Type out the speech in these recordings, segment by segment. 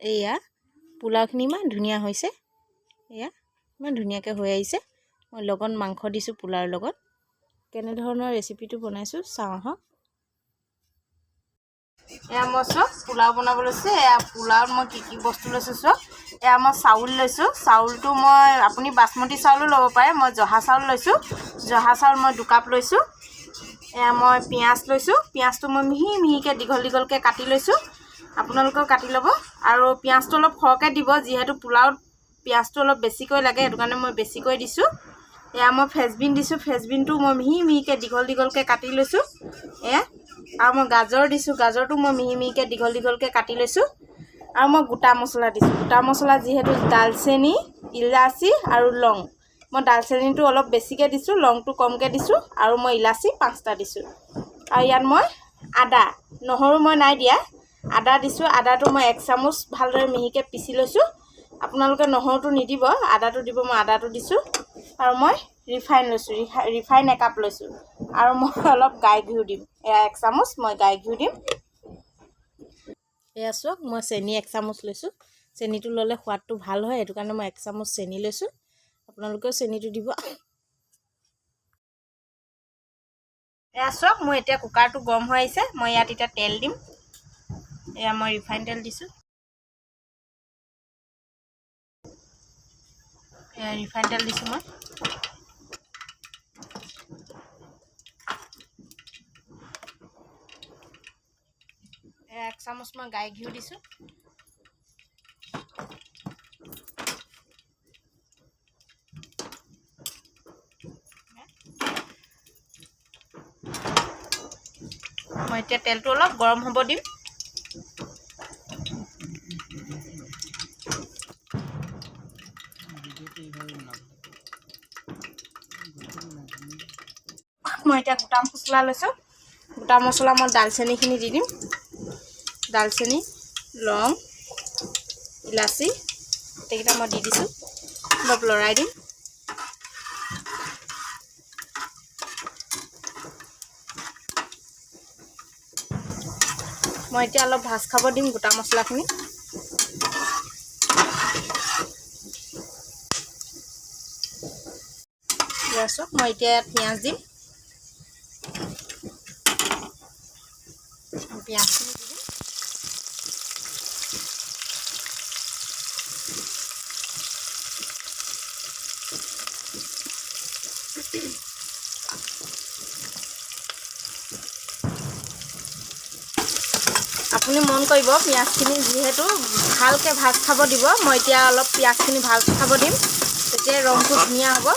এয়া পোলাওখিনি ইমান ধুনীয়া হৈছে। এয়া ইমান ধুনীয়াকৈ হৈ আহিছে। মই লগত মাংস দিছোঁ পোলাওৰ লগত। কেনেধৰণৰ ৰেচিপিটো বনাইছোঁ চাওঁ আহক। এয়া মই চব পোলাও বনাব লৈছোঁ। এয়া পোলাওত মই কি বস্তু লৈছোঁ চব। এয়া মই চাউল লৈছোঁ। চাউলটো মই আপুনি বাচমতি চাউলো ল'ব পাৰে। মই জহা চাউল লৈছোঁ। জহা চাউল মই 2 কাপ লৈছোঁ। এয়া মই পিঁয়াজ লৈছোঁ। পিঁয়াজটো মই মিহি মিহিকৈ দীঘলকৈ কাটি লৈছোঁ। আপোনালোকেও কাটি ল'ব আৰু পিঁয়াজটো অলপ সৰহকৈ দিব, যিহেতু পোলাওত পিঁয়াজটো অলপ বেছিকৈ লাগে, সেইটো কাৰণে মই বেছিকৈ দিছোঁ। এয়া মই ফ্ৰেঞ্চবিন দিছোঁ। ফ্ৰেঞ্চবিনটো মই মিহি মিহিকৈ দীঘলকৈ কাটি লৈছোঁ। এয়া আৰু মই গাজৰ দিছোঁ। গাজৰটো মই মিহি মিহিকৈ দীঘলকৈ কাটি লৈছোঁ। আৰু মই গোটা মছলা দিছোঁ। গোটা মছলা যিহেতু দালচেনি, ইলাচি আৰু লং। মই দালচেনিটো অলপ বেছিকৈ দিছোঁ, লংটো কমকৈ দিছোঁ আৰু মই ইলাচি 5টা দিছোঁ। আৰু ইয়াত মই আদা, নহৰু মই নাই দিয়া, আদা দিছোঁ। আদাটো মই 1 চামুচ ভালদৰে মিহিকৈ পিচি লৈছোঁ। আপোনালোকে নহৰুটো নিদিব, আদাটো দিব। মই আদাটো দিছোঁ আৰু মই ৰিফাইন লৈছোঁ। ৰিফাইন 1 কাপ লৈছোঁ আৰু মই অলপ গাই ঘিউ দিম। এয়া 1 চামুচ মই গাই ঘিউ দিম। এয়া চাওক, মই চেনি 1 চামুচ লৈছোঁ। চেনিটো ল'লে সোৱাদটো ভাল হয়, সেইটো কাৰণে মই 1 চামুচ চেনি লৈছোঁ। আপোনালোকেও চেনিটো দিব। এয়া চাওক, মোৰ এতিয়া কুকাৰটো গৰম হৈ আহিছে। মই ইয়াত এতিয়া তেল দিম। এয়া মই ৰিফাইন তেল দিছোঁ। এয়া ৰিফাইন তেল দিছোঁ মই। এয়া 1 চামুচ মই গাই ঘিউ দিছোঁ। মই এতিয়া তেলটো অলপ গৰম হ'ব দিম। মই এতিয়া গোটা মছলা লৈছোঁ। গোটা মছলা মই দালচেনিখিনি দি দিম। দালচেনি, লং, ইলাচি গোটেইকেইটা মই দি দিছোঁ। অলপ লৰাই দিম। মই এতিয়া অলপ ভাজ খাব দিম গোটা মছলাখিনি। চাওক, মই এতিয়া ইয়াত পিঁয়াজ দিম। পিঁয়াজখিনি দি দিম। আপুনি মন কৰিব, পিঁয়াজখিনি যিহেতু ভালকৈ ভাজ খাব দিব। মই এতিয়া অলপ পিঁয়াজখিনি ভাজ খাব দিম, তেতিয়াই ৰংটো ধুনীয়া হ'ব।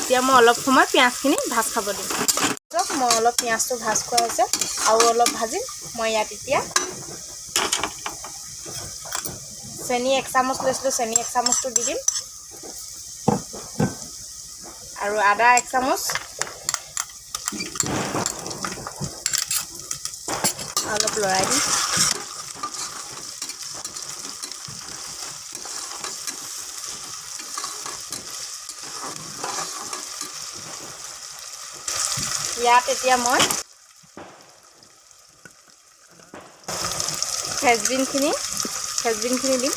এতিয়া মই অলপ সময় পিঁয়াজখিনি ভাজ খাব দিম। মই অলপ পিঁয়াজটো ভাজ খোৱা হৈছে আৰু অলপ ভাজিম। মই ইয়াত এতিয়া চেনি 1 চামুচ লৈছিলোঁ, চেনি 1 চামুচটো দি দিম আৰু আদা 1 চামুচ, অলপ লৰাই দিম। ইয়াত এতিয়া মই ফ্ৰেঞ্চবিনখিনি দিম।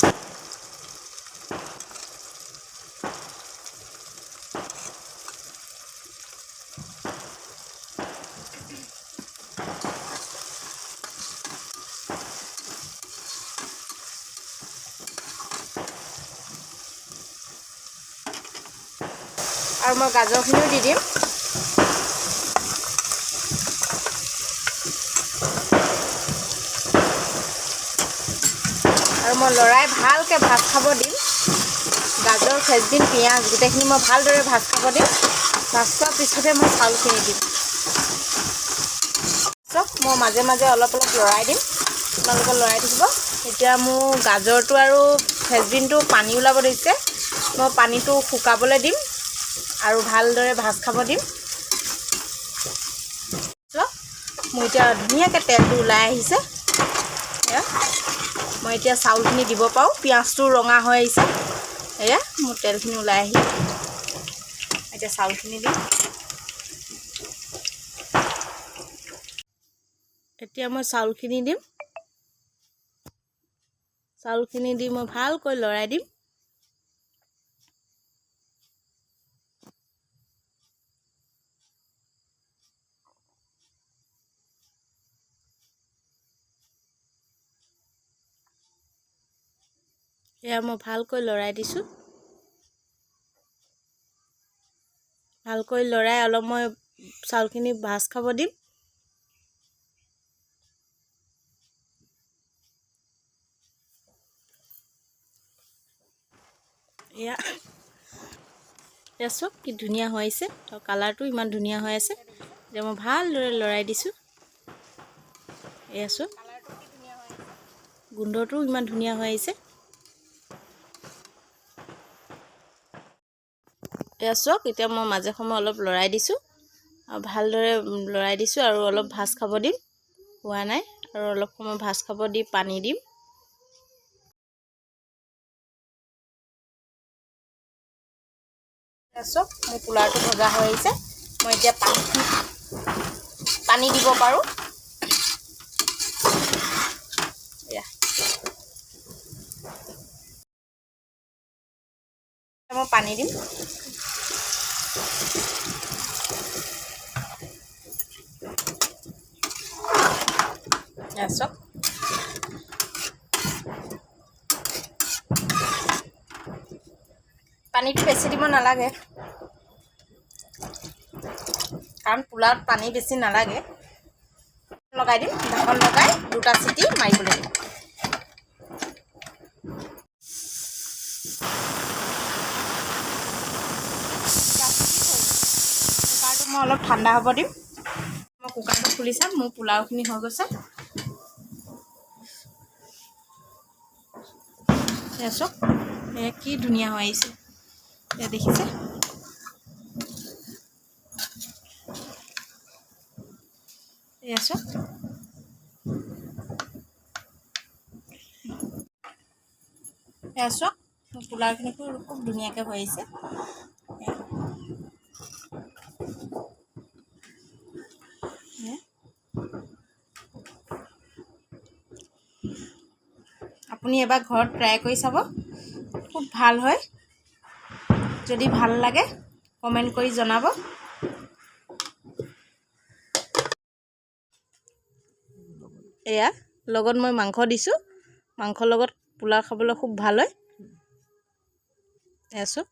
আৰু মই গাজৰখিনিও দি দিম। আৰু মই লৰাই ভালকৈ ভাজ খাব দিম। গাজৰ, ফ্ৰেঞ্চবিন, পিঁয়াজ গোটেইখিনি মই ভালদৰে ভাজ খাব দিম। ভাজ খোৱাৰ পিছতহে মই চাউলখিনি দিম। চাওক, মই মাজে মাজে অলপ লৰাই দিম। আপোনালোকে লৰাই থাকিব। এতিয়া মোৰ গাজৰটো আৰু ফ্ৰেঞ্চবিনটো পানী ওলাব দিছে। মই পানীটো শুকাবলৈ দিম আৰু ভালদৰে ভাজ খাব দিম। চাওক, মোৰ এতিয়া ধুনীয়াকৈ তেলটো ওলাই আহিছে। মই এতিয়া চাউলখিনি দিব পাৰোঁ। পিঁয়াজটো ৰঙা হৈ আহিছে। এয়া মোৰ তেলখিনি ওলাই আহিল। এতিয়া চাউলখিনি দিম। এতিয়া মই চাউলখিনি দিম। চাউলখিনি দি মই ভালকৈ লৰাই দিম। এয়া মই ভালকৈ লৰাই দিছোঁ। ভালকৈ লৰাই অলপ মই চাউলখিনি ভাজ খাব দিম। এয়া চব কি ধুনীয়া হৈ আছে আৰু কালাৰটো ইমান ধুনীয়া হৈ আছে। এতিয়া মই ভালদৰে লৰাই দিছোঁ। এয়া চব গোন্ধটোও ইমান ধুনীয়া হৈ আহিছে। এয়া চক এতিয়া মই মাজে সময়ে অলপ লৰাই দিছোঁ আৰু ভালদৰে লৰাই দিছোঁ আৰু অলপ ভাজ খাব দিম। হোৱা নাই আৰু অলপ সময় ভাজ খাব দি পানী দিম। চক মোৰ পোলাওটো ভজা হৈ আহিছে। মই এতিয়া পানী দিব পাৰোঁ। মই পানী দিম। চক পানীটো বেছি দিব নালাগে, কাৰণ পোলাওত পানী বেছি নালাগে। লগাই দিম, ঢাকন লগাই 2টা চিটি মাৰিবলৈ দিম। কুকাৰটো মই অলপ ঠাণ্ডা হ'ব দিম। মই কুকাৰটো খুলি চাম মোৰ পোলাওখিনি হৈ গৈছে। চক কি ধুনীয়া হৈ আহিছে, দেখিছে। চক চক পোলাওখিনি খুব ধুনীয়াকৈ হৈ আহিছে। আপুনি এবাৰ ঘৰত ট্ৰাই কৰি চাব, খুব ভাল হয়। যদি ভাল লাগে কমেণ্ট কৰি জনাব। এয়া লগত মই মাংস দিছোঁ। মাংসৰ লগত পোলাও খাবলৈ খুব ভাল হয়। এয়া চক